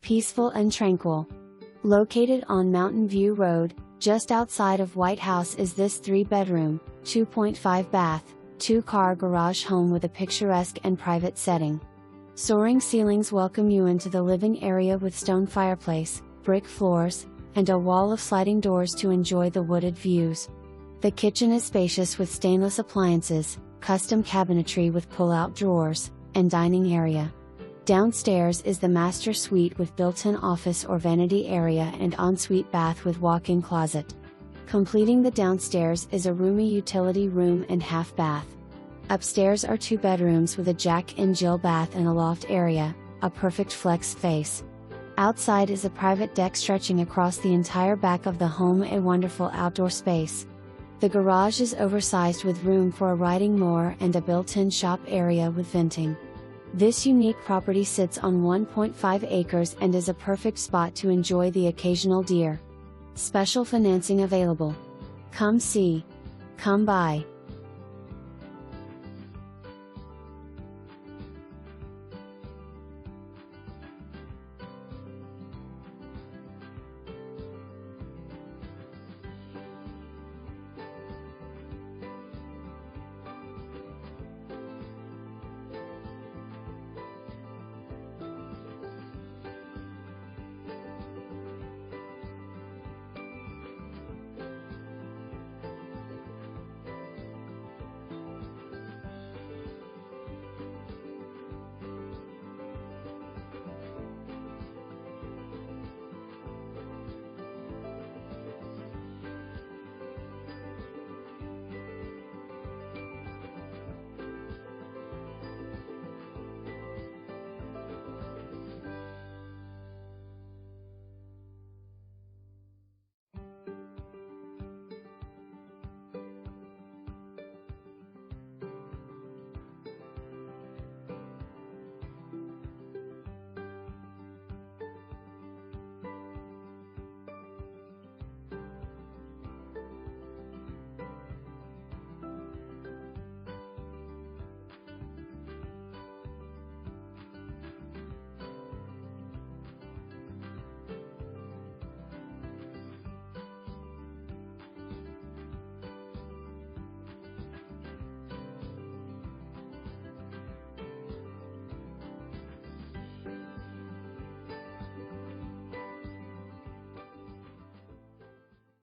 peaceful and tranquil. Located on Mountain View Road, just outside of Whitehouse is this 3-bedroom, 2.5 bath, 2-car garage home with a picturesque and private setting. Soaring ceilings welcome you into the living area with stone fireplace, brick floors, and a wall of sliding doors to enjoy the wooded views. The kitchen is spacious with stainless appliances, custom cabinetry with pull-out drawers, and dining area. Downstairs is the master suite with built-in office or vanity area and ensuite bath with walk-in closet. Completing the downstairs is a roomy utility room and half bath. Upstairs are 2 bedrooms with a Jack and Jill bath and a loft area, a perfect flex space. Outside is a private deck stretching across the entire back of the home, a wonderful outdoor space. The garage is oversized with room for a riding mower and a built-in shop area with venting. This unique property sits on 1.5 acres and is a perfect spot to enjoy the occasional deer. Special financing available. Come see. Come buy.